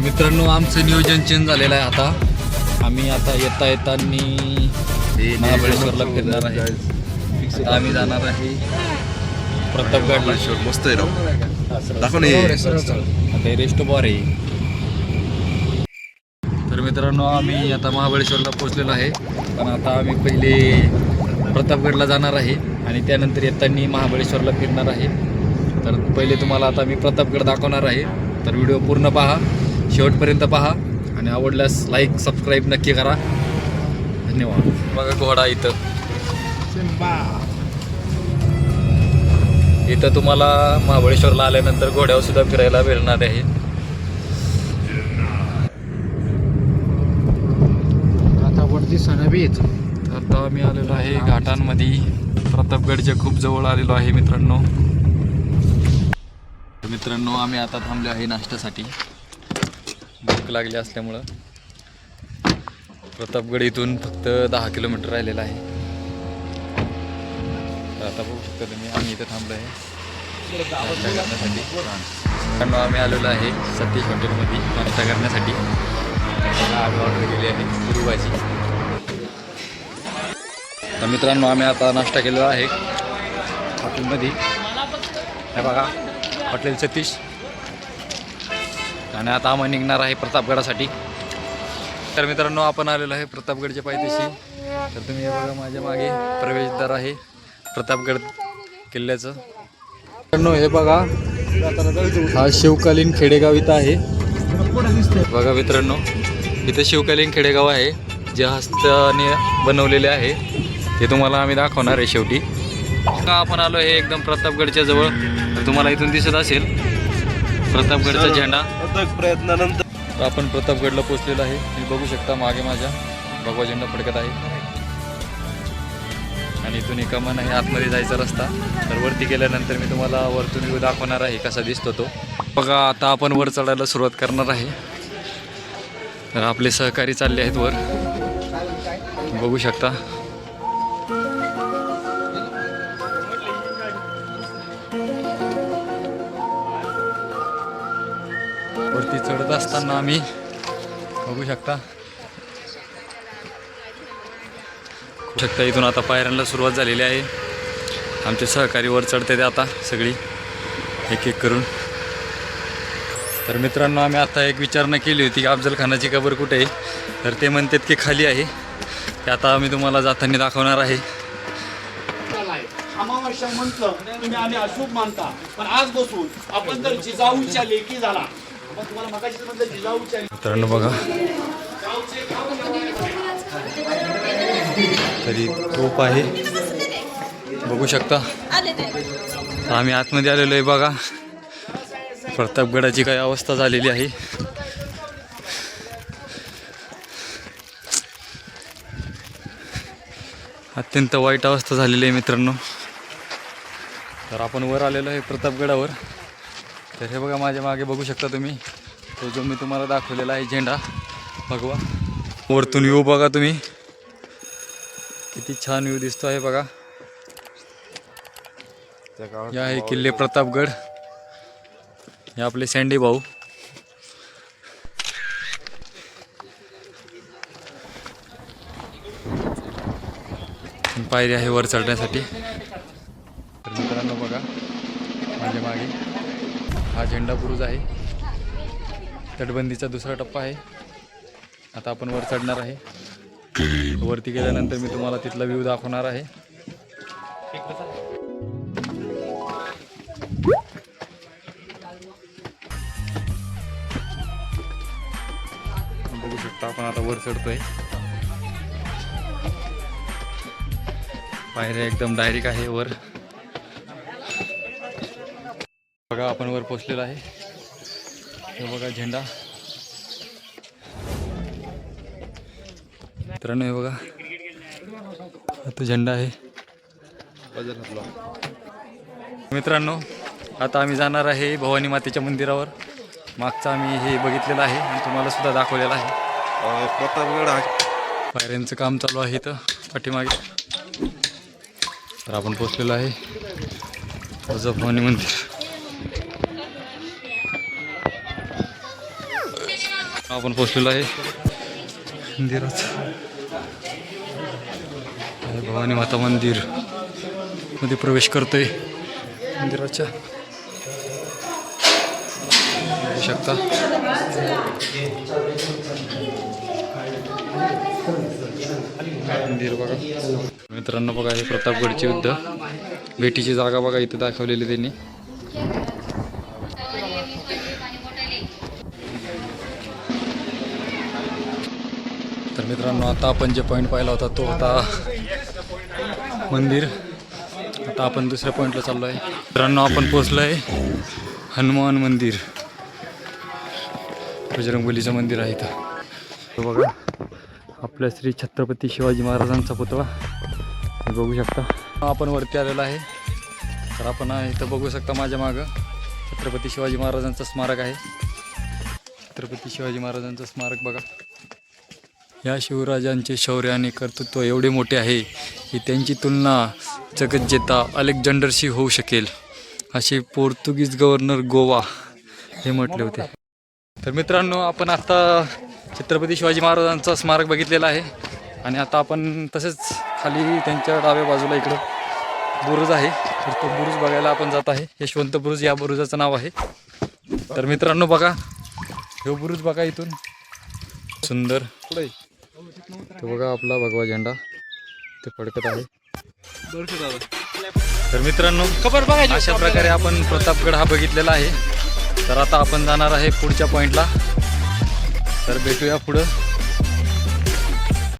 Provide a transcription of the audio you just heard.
मित्रांनो आमचं नियोजन चेंज झालेलं आहे आता. आम्ही आता येतानी महाबळेश्वरला फिरणार आहे. आता आम्ही जाणार आहे प्रतापगडला. मस्त आहे राव. दाखव ना हे रेस्ट बार आहे. तर मित्रांनो आम्ही आता महाबळेश्वरला पोहोचलेलो आहे. पण आता आम्ही पहिले प्रतापगडला जाणार आहे आणि त्यानंतर येतानी महाबळेश्वरला फिरणार आहे. तर पहिले तुम्हाला आता मी प्रतापगड दाखवणार आहे. तर व्हिडिओ पूर्ण पहा, शेवटपर्यंत पहा आणि आवडल्यास लाईक सबस्क्राईब नक्की करा. धन्यवाद. बघा घोडा इथं तुम्हाला महाबळेश्वरला आल्यानंतर घोड्यावर सुद्धा फिरायला मिळणार आहे. आता वरती सणाबीच. तर आता आम्ही आलेलो आहे घाटांमध्ये. प्रतापगडच्या खूप जवळ आलेलो आहे मित्रांनो. मित्रांनो आम्ही आता थांबलो आहे नाश्त्यासाठी. भूक लागली असल्यामुळं. प्रतापगड इथून फक्त 10 किलोमीटर राहिलेला आहे. तर आता बघू शकता तुम्ही आम्ही इथं थांबलो आहे नाश्ता करण्यासाठी. मित्रांनो आम्ही आलेलो आहे सतीश हॉटेलमध्ये नाश्ता करण्यासाठी. आम्ही ऑर्डर केली आहे पुरी भाजी. तर मित्रांनो आम्ही आता नाश्ता केलेला आहे हॉटेलमध्ये. हे बघा हॉटेल सतीश. आणि आता आम्ही निघणार आहे प्रतापगडासाठी. तर मित्रांनो आपण आलेलो आहे प्रतापगडच्या पायथ्याशी. तर तुम्ही हे बघा माझ्या मागे प्रवेशद्वार आहे प्रतापगड किल्ल्याचं. मित्रांनो हे बघा हा शिवकालीन खेडेगाव इथं आहे. बघा मित्रांनो इथं शिवकालीन खेडेगाव आहे जे हस्ताने बनवलेले आहे. ते तुम्हाला आम्ही दाखवणार आहे शेवटी. आपण आलो आहे एकदम प्रतापगडच्या जवळ. तर तुम्हाला इथून दिसत असेल प्रतापगडचा झेंडा. प्रयत्नानंतर आपण प्रतापगडला पोहोचलेलो आहे. तुम्ही बघू शकता मागे माझ्या भगवा झेंडा फडकत आहे. आणि इथून एक कमान आहे आतमध्ये जायचा रस्ता. तर वरती गेल्यानंतर मी तुम्हाला वरतून व्ह्यू दाखवणार आहे कसा दिसतो तो. बघा आता आपण वर चढायला सुरुवात करणार आहे. तर आपले सहकारी चालले आहेत वर. बघू शकता. वरती चढत असताना आम्ही बघू शकता इथून आता पायऱ्यांना सुरुवात झालेली आहे. आमचे सहकारी वर चढते ते आता सगळी एक एक करून. तर मित्रांनो आम्ही आता एक विचारणा केली होती की अफजल खानाची कबर कुठे आहे. तर ते म्हणतात की खाली आहे. ते आता आम्ही तुम्हाला जाताना दाखवणार आहे. अमावस्या म्हटलं तुम्ही आम्ही अशुभ मानता, पण आज बसून आपण जर जिजाऊच्या लेकी झाला. तुम्हाला मगाशी म्हटलं जिजाऊच्या. मित्रांनो बघा तरी तोप आहे बघू शकता. आम्ही आतमध्ये आलेलो आहे. बघा प्रतापगडाची काय अवस्था झालेली आहे. अत्यंत वाईट अवस्था झालेली आहे मित्रांनो. तर आपण वर आलेलो आहे प्रतापगडावर. तर हे बघा माझ्या मागे बघू शकता तुम्ही तो जो मी तुम्हाला दाखवलेला आहे झेंडा भगवा. वरतून व्ह्यू बघा तुम्ही किती छान व्ह्यू दिसतो आहे. बघा हे आहे किल्ले प्रतापगड. हे आपले सँडी भाऊ. पायरी आहे वर चढण्यासाठी. तर मित्रांनो बघा माझ्या मागे हा झेंडा बुरुज आहे. तटबंदीचा दुसरा टप्पा आहे. आता आपण वर चढणार आहे. वरती गेल्यानंतर मी तुम्हाला तिथला व्ह्यू दाखवणार आहे. बघू शकता आपण आता वर चढतोय. पायऱ्या एकदम डायरेक्ट आहे वर. बघा आपण वर पोचलेलो आहे. हे बघा झेंडा. मित्रांनो हे बघा आता झेंडा आहे. मित्रांनो आता आम्ही जाणार आहे भवानी मातेच्या मंदिरावर. मागचं आम्ही हे बघितलेलं आहे आणि तुम्हाला सुद्धा दाखवलेलं आहे. प्रतापगड पायऱ्यांचं काम चालू आहे इथं पाठीमागे. तर आपण पोचलेलो आहे भवानी मंदिर. आपण पोचलेलो आहे मंदिराचं भवानी माता मंदिर मध्ये प्रवेश करतोय मंदिराच्या बघू शकता. मंदिर बघा मित्रांनो. बघा हे प्रतापगडचे युद्ध भेटीची जागा बघा इथे दाखवलेली त्यांनी. तर मित्रांनो आता आपण जे पॉईंट पाहिला होता तो होता मंदिर. आता आपण दुसऱ्या पॉईंटला चाललो आहे. मित्रांनो आपण पोचलो आहे हनुमान मंदिर. बजरंगबलीचं मंदिर आहे इथं. बघा आपल्या श्री छत्रपती शिवाजी महाराजांचा पुतळा बघू शकता. आपण वरती आलेलो आहे. तर आपण इथं बघू शकता माझ्या मागं छत्रपती शिवाजी महाराजांचं स्मारक आहे. छत्रपती शिवाजी महाराजांचं स्मारक बघा. या शिवराजांचे शौर्य आणि कर्तृत्व एवढे मोठे आहे की त्यांची तुलना जगज्जेता अलेक्झांडरशी होऊ शकेल असे पोर्तुगीज गव्हर्नर गोवा हे म्हटले होते. तर मित्रांनो आपण आता छत्रपती शिवाजी महाराजांचं स्मारक बघितलेलं आहे आणि आता आपण तसेच खाली त्यांच्या डाव्या बाजूला इकडं बुरुज आहे. तर तो बुरुज बघायला आपण जात आहे. यशवंत बुरुज या बुरुजाचं नाव आहे. तर मित्रांनो बघा हे बुरुज बघा इथून सुंदर. तो बघा आपला भगवा झेंडा ते फडकत आहे. तर मित्रांनो अशा प्रकारे आपण प्रतापगड हा बघितलेला आहे. तर आता आपण जाणार आहे पुढच्या पॉईंटला. तर भेटूया पुढं.